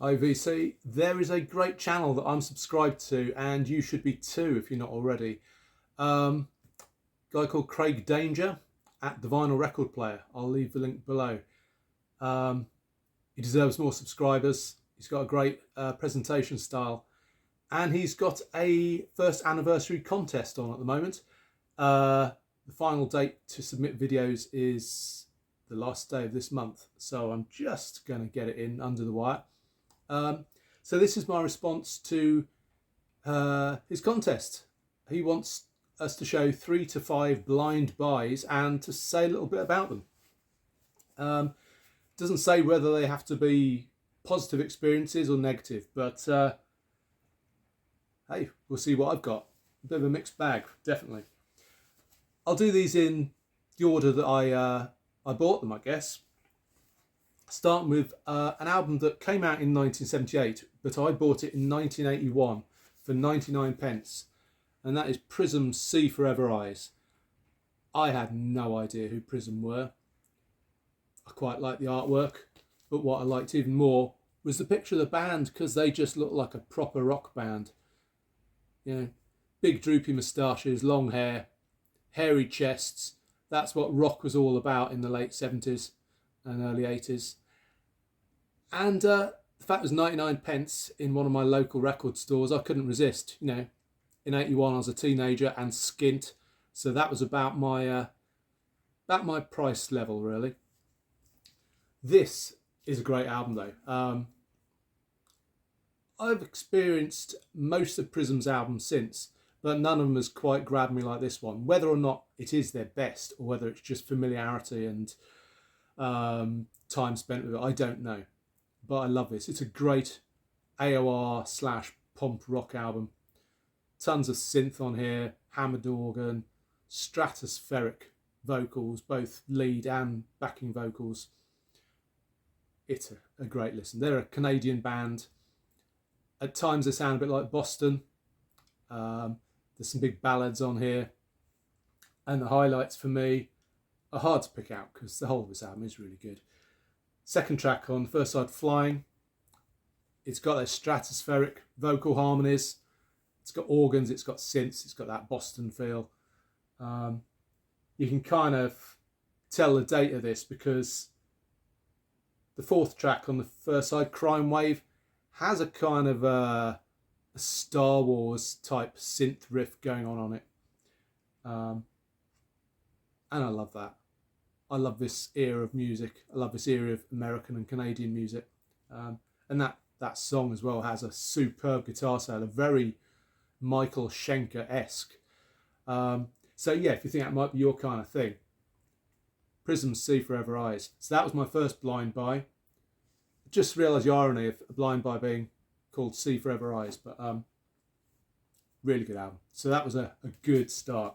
OVC, there is a great channel that I'm subscribed to, and you should be too if you're not already. Guy called Craig Danger at the Vinyl Record Player. I'll leave the link below. He deserves more subscribers. He's got a great presentation style, and he's got a first anniversary contest on at the moment. The final date to submit videos is the last day of this month, so I'm just going to get it in under the wire. So this is my response to his contest. He wants us to show 3 to 5 blind buys and to say a little bit about them. Doesn't say whether they have to be positive experiences or negative, but hey, we'll see what I've got. A bit of a mixed bag, definitely. I'll do these in the order that I bought them, I guess. Starting with an album that came out in 1978, but I bought it in 1981 for 99 pence, and that is Prism's See Forever Eyes. I had no idea who Prism were. I quite liked the artwork, but what I liked even more was the picture of the band, because they just looked like a proper rock band. You know, big droopy moustaches, long hair, hairy chests. That's what rock was all about in the late 70s and early 80s. And the fact it was 99 pence in one of my local record stores, I couldn't resist. You know, in 81 I was a teenager and skint, so that was about my price level, really. This is a great album though. I've experienced most of Prism's albums since, but none of them has quite grabbed me like this one. Whether or not it is their best, or whether it's just familiarity and time spent with it, I don't know. But I love this. It's a great AOR/pomp rock album. Tons of synth on here, hammered organ, stratospheric vocals, both lead and backing vocals. It's a great listen. They're a Canadian band. At times they sound a bit like Boston. There's some big ballads on here. And the highlights for me are hard to pick out because the whole of this album is really good. Second track on the first side, Flying. It's got those stratospheric vocal harmonies. It's got organs, it's got synths, it's got that Boston feel. You can kind of tell the date of this because the fourth track on the first side, Crime Wave, has a kind of a Star Wars type synth riff going on it. And I love that. I love this era of music. I love this era of American and Canadian music. And that song as well has a superb guitar solo, very Michael Schenker-esque. So yeah, if you think that might be your kind of thing, Prism's See Forever Eyes. So that was my first blind buy. Just realised the irony of a blind buy being called See Forever Eyes, but really good album. So that was a good start.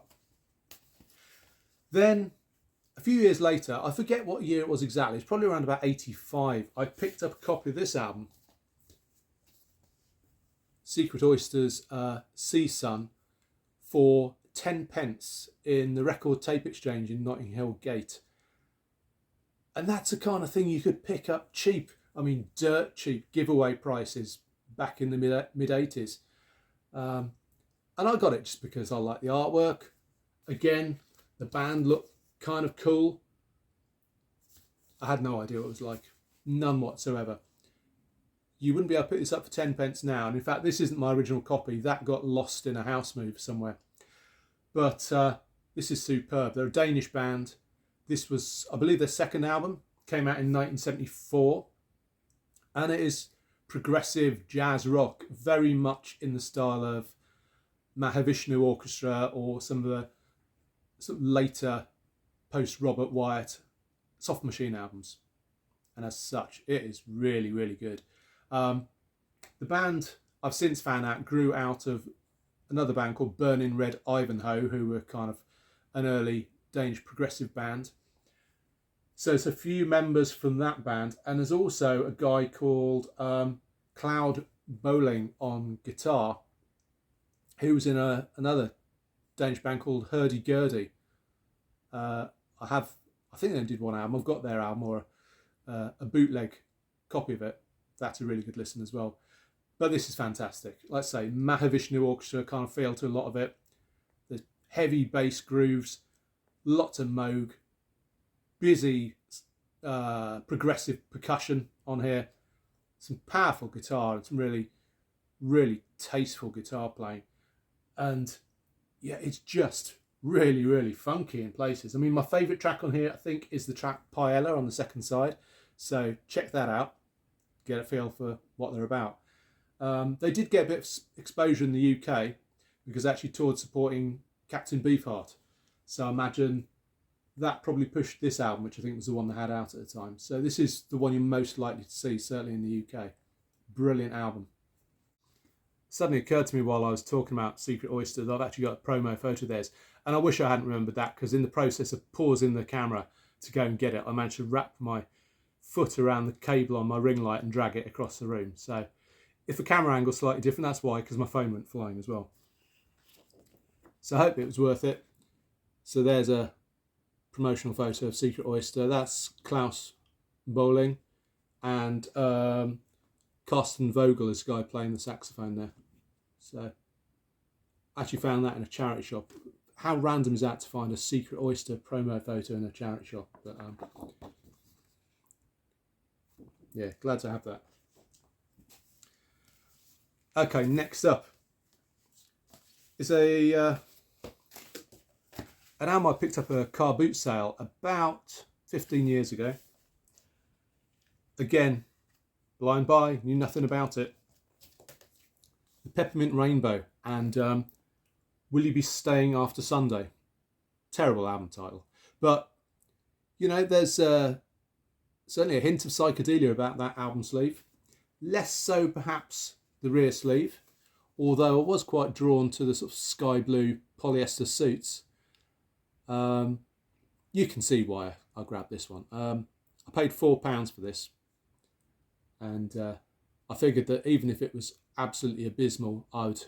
Then a few years later, I forget what year it was exactly, it's probably around about 85, I picked up a copy of this album, Secret Oyster's Sea Sun, for 10 pence in the Record Tape Exchange in Notting Hill Gate. And that's the kind of thing you could pick up cheap. I mean, dirt cheap, giveaway prices back in the mid-80s. And I got it just because I like the artwork. Again, the band looked kind of cool. I had no idea what it was like. None whatsoever. You wouldn't be able to pick this up for 10 pence now. And in fact, this isn't my original copy. That got lost in a house move somewhere. But this is superb. They're a Danish band. This was, I believe, their second album. Came out in 1974. And it is progressive jazz rock, very much in the style of Mahavishnu Orchestra or some of the sort of later post-Robert Wyatt Soft Machine albums. And as such, it is really, really good. The band, I've since found out, grew out of another band called Burning Red Ivanhoe, who were kind of an early Danish progressive band. So it's a few members from that band, and there's also a guy called Cloud Bowling on guitar, who was in another Danish band called Hurdy-Gurdy. I think they did one album. I've got their album, or a bootleg copy of it. that's a really good listen as well. But this is fantastic. Like I say, Mahavishnu Orchestra kind of feel to a lot of it. The heavy bass grooves, lots of Moog, busy progressive percussion on here, some powerful guitar and some really, really tasteful guitar playing. And yeah, it's just really, really funky in places. I mean, my favourite track on here, I think, is the track Paella on the second side. So check that out, get a feel for what they're about. They did get a bit of exposure in the UK because they actually toured supporting Captain Beefheart. So I imagine that probably pushed this album, which I think was the one they had out at the time. So this is the one you're most likely to see, certainly in the UK. Brilliant album. Suddenly occurred to me while I was talking about Secret Oyster that I've actually got a promo photo of theirs. And I wish I hadn't remembered that, because in the process of pausing the camera to go and get it, I managed to wrap my foot around the cable on my ring light and drag it across the room. So if the camera angle's slightly different, that's why, because my phone went flying as well. So I hope it was worth it. So there's a promotional photo of Secret Oyster. That's Klaus Bowling, and Carsten Vogel is the guy playing the saxophone there. So I actually found that in a charity shop. How random is that to find a Secret Oyster promo photo in a charity shop? But yeah, glad to have that. Okay, next up is an album I picked up at a car boot sale about 15 years ago. Again, blind buy, knew nothing about it. The Peppermint Rainbow and Will You Be Staying After Sunday? Terrible album title. But, you know, there's certainly a hint of psychedelia about that album sleeve. Less so, perhaps, the rear sleeve, although I was quite drawn to the sort of sky blue polyester suits. You can see why I grabbed this one. I paid £4 for this, and I figured that even if it was absolutely abysmal, I would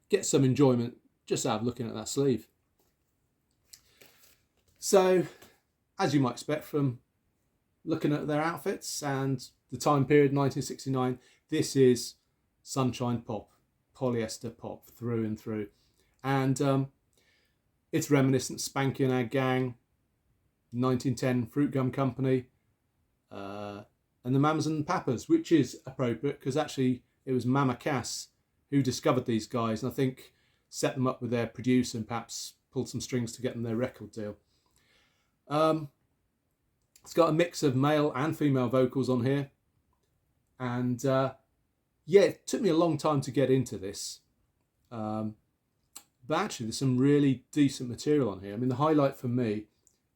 get some enjoyment just out of looking at that sleeve. So, as you might expect from looking at their outfits and the time period, 1969, this is sunshine pop, polyester pop through and through. And it's reminiscent Spanky and Our Gang, 1910 Fruit Gum Company, and the Mamas and Papas, which is appropriate because actually it was Mama Cass who discovered these guys, and I think set them up with their producer and perhaps pulled some strings to get them their record deal. It's got a mix of male and female vocals on here, and yeah, it took me a long time to get into this, but actually there's some really decent material on here. I mean, the highlight for me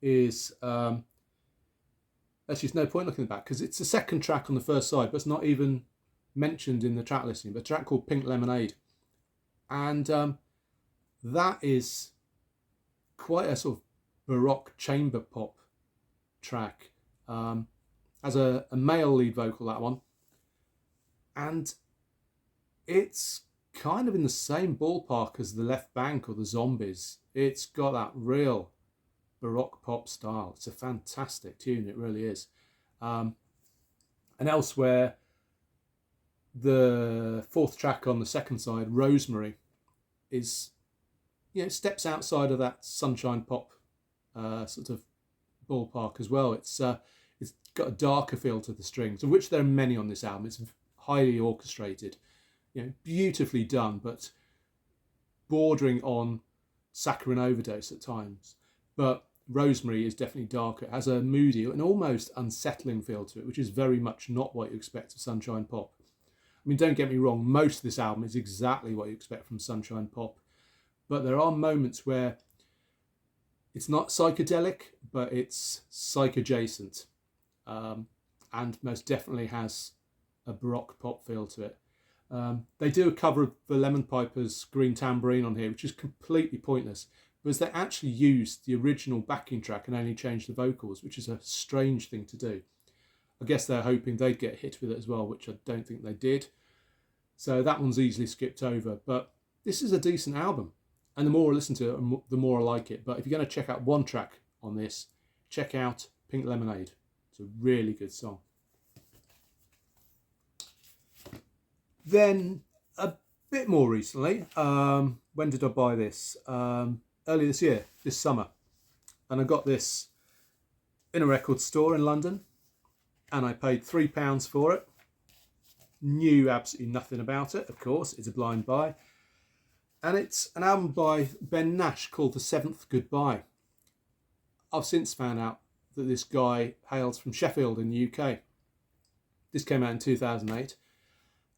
is actually, there's no point looking at the back because it's the second track on the first side, but it's not even mentioned in the track listing, but a track called Pink Lemonade. And that is quite a sort of Baroque chamber pop track. Has a male lead vocal, that one. And it's kind of in the same ballpark as the Left Bank or the Zombies. It's got that real Baroque pop style. It's a fantastic tune, it really is. And elsewhere, the fourth track on the second side, Rosemary, is, you know, steps outside of that sunshine pop sort of ballpark as well. It's got a darker feel to the strings, of which there are many on this album. It's highly orchestrated, you know, beautifully done, but bordering on saccharine overdose at times. But Rosemary is definitely darker. It has a moody and almost unsettling feel to it, which is very much not what you expect of sunshine pop. I mean, don't get me wrong, most of this album is exactly what you expect from sunshine pop, but there are moments where it's not psychedelic, but it's psych-adjacent, and most definitely has a Baroque pop feel to it. They do a cover of the Lemon Pipers' Green Tambourine on here, which is completely pointless, because they actually used the original backing track and only changed the vocals, which is a strange thing to do. I guess they're hoping they'd get hit with it as well, which I don't think they did. So that one's easily skipped over. But this is a decent album. And the more I listen to it, the more I like it. But if you're going to check out one track on this, check out Pink Lemonade. It's a really good song. Then a bit more recently, when did I buy this? Earlier this year, this summer. And I got this in a record store in London, and I paid £3 for it. Knew absolutely nothing about it, of course, it's a blind buy. And it's an album by Ben Nash called The Seventh Goodbye. I've since found out that this guy hails from Sheffield in the UK. This came out in 2008.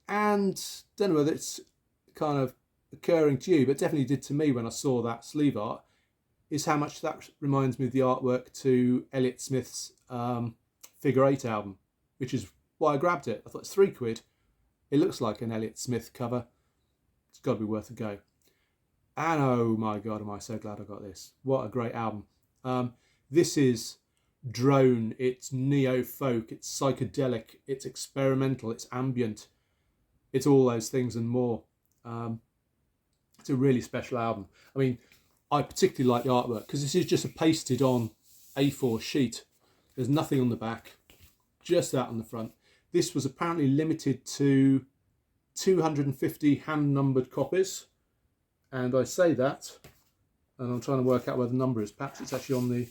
And don't know whether it's kind of occurring to you, but definitely did to me when I saw that sleeve art, is how much that reminds me of the artwork to Elliott Smith's Figure 8 album, which is why I grabbed it. I thought it's £3. It looks like an Elliott Smith cover. It's got to be worth a go. And oh my God, am I so glad I got this. What a great album. This is drone, it's neo-folk, it's psychedelic, it's experimental, it's ambient. It's all those things and more. It's a really special album. I mean, I particularly like the artwork because this is just a pasted on A4 sheet. There's nothing on the back, just that on the front. This was apparently limited to 250 hand-numbered copies. And I say that, and I'm trying to work out where the number is. Perhaps it's actually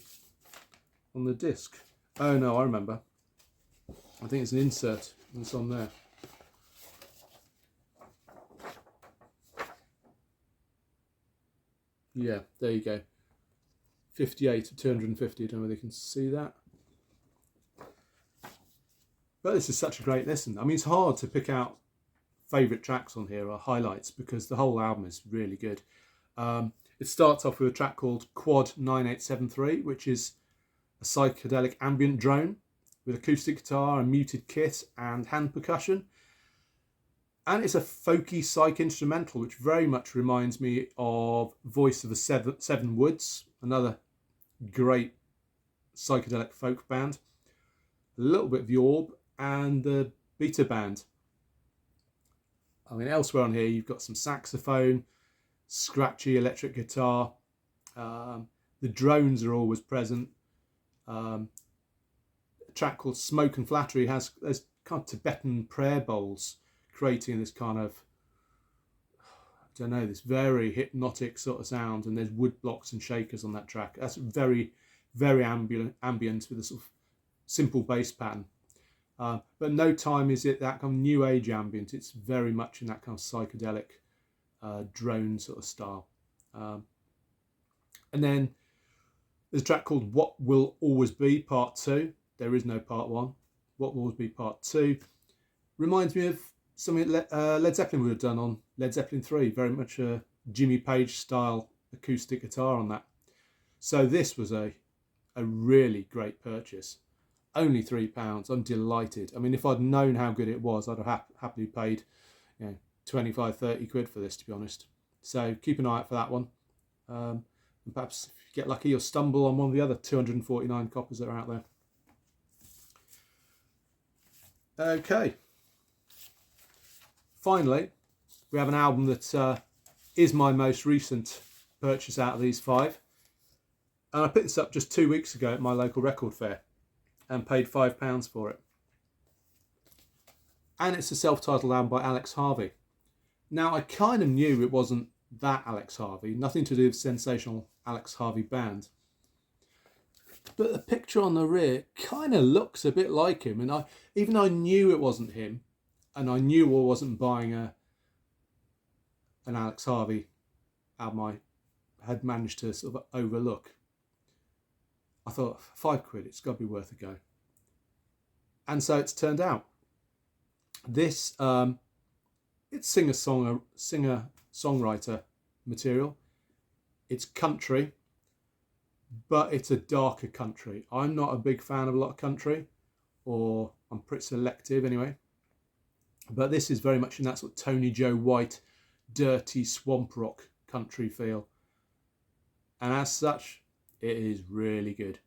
on the disc. Oh no, I remember. I think it's an insert, and it's on there. Yeah, there you go. 58 of 250. I don't know whether you can see that. But this is such a great listen. I mean, it's hard to pick out favourite tracks on here or highlights because the whole album is really good. It starts off with a track called Quad 9873, which is a psychedelic ambient drone with acoustic guitar, a muted kit and hand percussion. And it's a folky psych instrumental, which very much reminds me of Voice of the Seven Woods, another great psychedelic folk band. A little bit of the Orb and the Beta Band. I mean, elsewhere on here, you've got some saxophone, scratchy electric guitar. The drones are always present. A track called Smoke and Flattery there's kind of Tibetan prayer bowls, creating this kind of, I don't know, this very hypnotic sort of sound, and there's wood blocks and shakers on that track. That's very, very ambient with a sort of simple bass pattern. But no time is it that kind of new age ambient. It's very much in that kind of psychedelic drone sort of style. And then there's a track called What Will Always Be Part 2. There is no Part 1. What Will Always Be Part 2 reminds me of something Led Zeppelin would have done on Led Zeppelin 3. Very much a Jimmy Page style acoustic guitar on that. So this was a really great purchase. Only £3. I'm delighted. I mean, if I'd known how good it was, I'd have happily paid 25-30 quid for this, to be honest. So keep an eye out for that one. And perhaps if you get lucky, you'll stumble on one of the other 249 copies that are out there. Okay. Finally, we have an album that is my most recent purchase out of these 5. And I picked this up just 2 weeks ago at my local record fair and paid £5 for it. And it's a self-titled album by Alex Harvey. Now, I kind of knew it wasn't that Alex Harvey, nothing to do with sensational Alex Harvey band. But the picture on the rear kind of looks a bit like him, and I knew it wasn't him, and I knew I wasn't buying an Alex Harvey album I had managed to sort of overlook. I thought, £5, it's got to be worth a go. And so it's turned out. This, it's singer-songwriter material. It's country, but it's a darker country. I'm not a big fan of a lot of country, or I'm pretty selective anyway. But this is very much in that sort of Tony Joe White, dirty swamp rock country feel. And as such, it is really good.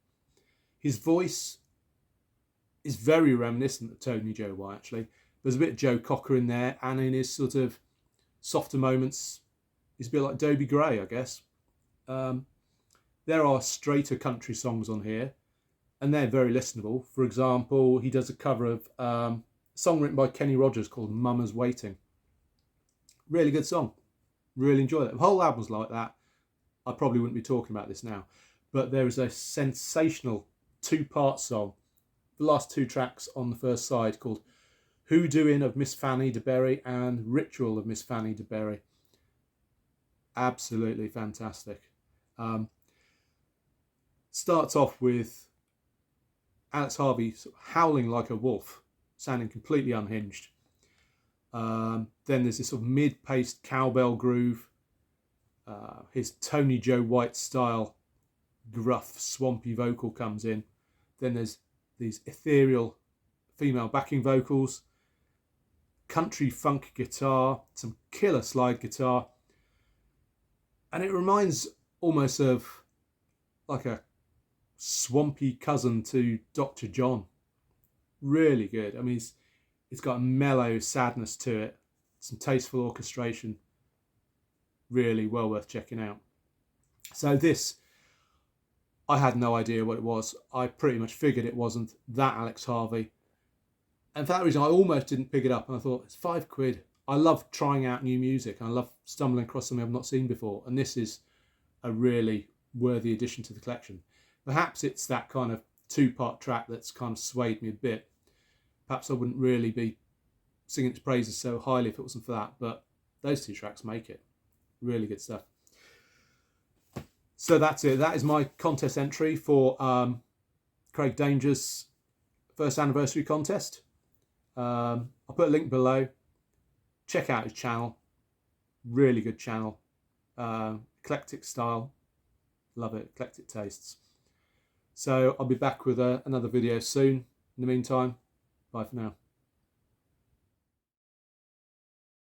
His voice is very reminiscent of Tony Joe White, actually. There's a bit of Joe Cocker in there, and in his sort of softer moments, he's a bit like Dobie Gray, I guess. There are straighter country songs on here, and they're very listenable. For example, he does a cover of a song written by Kenny Rogers called Mama's Waiting. Really good song. Really enjoyed it. The whole album's like that. I probably wouldn't be talking about this now. But there is a sensational 2-part song, the last 2 tracks on the first side, called Hoodooing of Miss Fanny de Berry and Ritual of Miss Fanny de Berry. Absolutely fantastic. Starts off with Alex Harvey sort of howling like a wolf, sounding completely unhinged. Then there's this sort of mid-paced cowbell groove. His Tony Joe White style gruff, swampy vocal comes in. Then there's these ethereal female backing vocals, country funk guitar, some killer slide guitar. And it reminds almost of like a swampy cousin to Dr. John. Really good. I mean, it's got a mellow sadness to it, some tasteful orchestration. Really well worth checking out. So this, I had no idea what it was. I pretty much figured it wasn't that Alex Harvey. And for that reason, I almost didn't pick it up. And I thought, it's £5. I love trying out new music. I love stumbling across something I've not seen before. And this is a really worthy addition to the collection. Perhaps it's that kind of 2-part track that's kind of swayed me a bit. Perhaps I wouldn't really be singing its praises so highly if it wasn't for that. But those 2 tracks make it. Really good stuff. So that's it. That is my contest entry for Craig Danger's first anniversary contest. I'll put a link below. Check out his channel. Really good channel. Eclectic style. Love it. Eclectic tastes. So I'll be back with another video soon. In the meantime, bye for now.